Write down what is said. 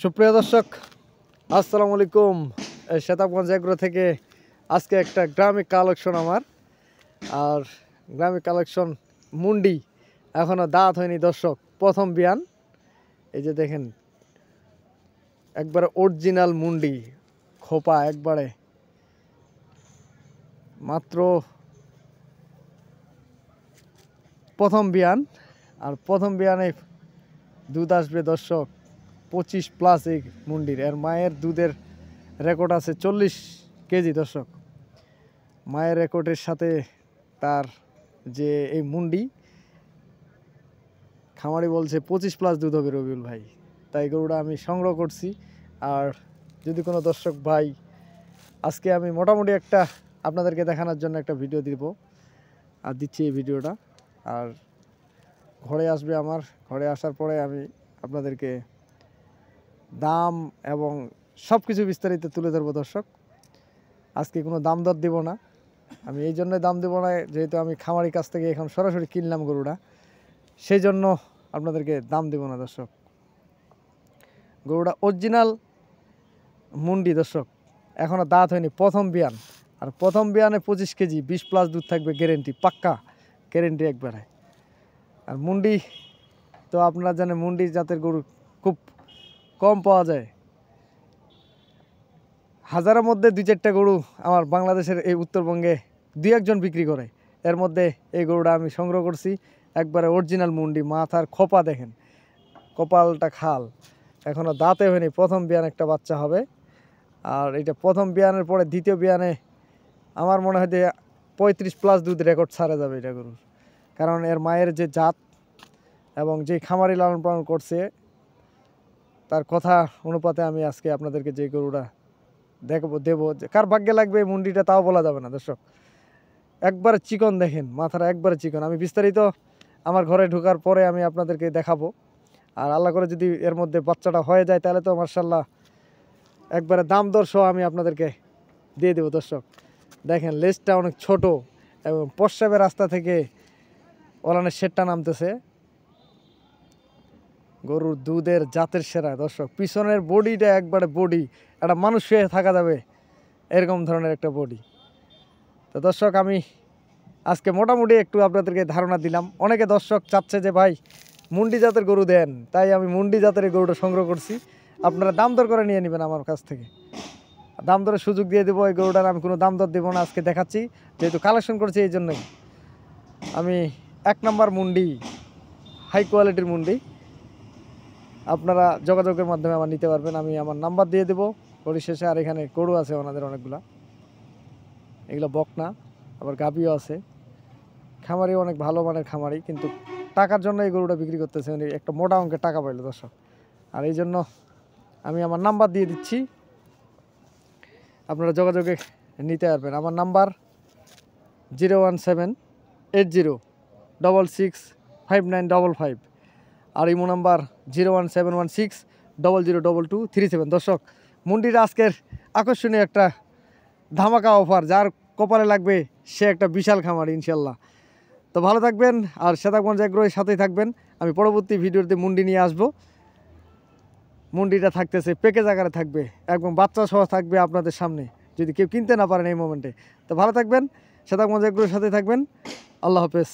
সুপ্রিয় দর্শক আসসালামু আলাইকুম। শতাবগঞ্জ এগ্রো থেকে আজকে একটা গ্রামিক কালেকশন আমার। আর গ্রামিক কালেকশন মুন্ডি এখনও দাঁত হয়নি দর্শক, প্রথম বিয়ান। এই যে দেখেন একবারে অরিজিনাল মুন্ডি, খোপা একবারে, মাত্র প্রথম বিয়ান। আর প্রথম বিয়ানে দুধ আসবে দর্শক 25+ এই মুন্ডির। এর মায়ের দুধের রেকর্ড আছে 40 কেজি দর্শক। মায়ের রেকর্ডের সাথে তার যে এই মুন্ডি, খামারি বলছে 25+ দুধ হবে রবিউল ভাই। তাই গরুটা আমি সংগ্রহ করছি। আর যদি কোনো দর্শক ভাই, আজকে আমি মোটামুটি একটা আপনাদেরকে দেখানোর জন্য একটা ভিডিও দিব, আর দিচ্ছি এই ভিডিওটা। আর ঘরে আসবে আমার, ঘরে আসার পরে আমি আপনাদেরকে দাম এবং সব কিছু বিস্তারিত তুলে ধরবো দর্শক। আজকে কোনো দাম দর দেবো না, আমি এই জন্যই দাম দেবো না যেহেতু আমি খামারির কাছ থেকে এখন সরাসরি কিনলাম গরুটা, সেই জন্য আপনাদেরকে দাম দেবো না দর্শক। গরুটা অরিজিনাল মুন্ডি দর্শক, এখনও দাঁত হয়নি, প্রথম বিয়ান। আর প্রথম বিয়ানে 25 কেজি 20+ দুধ থাকবে, গ্যারেন্টি, পাক্কা গ্যারেন্টি একবারে। আর মুন্ডি তো আপনারা জানেন মুন্ডি জাতের গরু খুব কম পাওয়া যায়, হাজারের মধ্যে 2-4টা গরু আমার বাংলাদেশের এই উত্তরবঙ্গে 2-1 বিক্রি করে। এর মধ্যে এই গরুটা আমি সংগ্রহ করছি, একবারে অরিজিনাল মুন্ডি। মাথার খোপা দেখেন, কপালটা খাল, এখনও দাঁতে হয়নি, প্রথম বিয়ান একটা বাচ্চা হবে। আর এটা প্রথম বিয়ানের পরে দ্বিতীয় বিয়ানে আমার মনে হয় যে 35+ দুধ রেকর্ড ছাড়া যাবে এটা গরুর। কারণ এর মায়ের যে জাত এবং যে খামারি লালন পালন করছে তার কথা অনুপাতে আমি আজকে আপনাদেরকে যে গরুটা দেবো, কার ভাগ্যে লাগবে এই মুন্ডিটা তাও বলা যাবে না দর্শক। একবারে চিকন দেখেন, মাথাটা একবারে চিকন। আমি বিস্তারিত আমার ঘরে ঢোকার পরে আমি আপনাদেরকে দেখাবো। আর আল্লাহ করে যদি এর মধ্যে বাচ্চাটা হয়ে যায় তাহলে তো মার্শাল্লাহ একবারে দাম দর সহ আমি আপনাদেরকে দিয়ে দেবো দর্শক। দেখেন লেজটা অনেক ছোট এবং প্রস্রাবের রাস্তা থেকে ওলানের শেডটা নামতেছে। গরুর দুধের জাতের সেরা দর্শক। পিছনের বডিটা একবারে বডি, একটা মানুষ শুয়ে থাকা যাবে এরকম ধরনের একটা বডি। তো দর্শক আমি আজকে মোটামুটি একটু আপনাদেরকে ধারণা দিলাম। অনেকে দর্শক চাচ্ছে যে ভাই মুন্ডি জাতের গরু দেন, তাই আমি মুন্ডি জাতের এই গরুটা সংগ্রহ করছি। আপনারা দাম দর করে নিয়ে নেবেন আমার কাছ থেকে, দাম দরের সুযোগ দিয়ে দেবো। এই গরুটার আমি কোনো দাম দর দেবো না, আজকে দেখাচ্ছি যেহেতু কালেকশন করছি, এই জন্যই। আমি 1 নম্বর মুন্ডি, হাই কোয়ালিটির মুন্ডি, আপনারা যোগাযোগের মাধ্যমে আমার নিতে পারবেন। আমি আমার নাম্বার দিয়ে দেবো পরিশেষে। আর এখানে গরু আছে ওনাদের অনেকগুলা, এগুলো বকনা, আবার গাভিও আছে। খামারি অনেক ভালো মানের খামারি, কিন্তু টাকার জন্য এই গরুটা বিক্রি করতেছে, একটা মোটা অঙ্কের টাকা পাইল দর্শক। আর এই জন্য আমি আমার নাম্বার দিয়ে দিচ্ছি, আপনারা যোগাযোগে নিতে পারবেন। আমার নাম্বার 01780665955, আর ইমো নাম্বার 01716002237। দর্শক মুন্ডির আজকের আকর্ষণীয় একটা ধামাকা অফার, যার কপালে লাগবে সে একটা বিশাল খামার ইনশাল্লাহ। তো ভালো থাকবেন আর শতাবগঞ্জ এগ্রোর সাথেই থাকবেন। আমি পরবর্তী ভিডিওতে মুন্ডি নিয়ে আসব। মুন্ডিটা থাকতেছে প্যাকেজ আকারে থাকবে, একদম বাচ্চা সহ থাকবে আপনাদের সামনে, যদি কেউ কিনতে না পারেন এই মোমেন্টে। তো ভালো থাকবেন, শতাবগঞ্জ এগ্রোর সাথেই থাকবেন। আল্লাহ হাফেজ।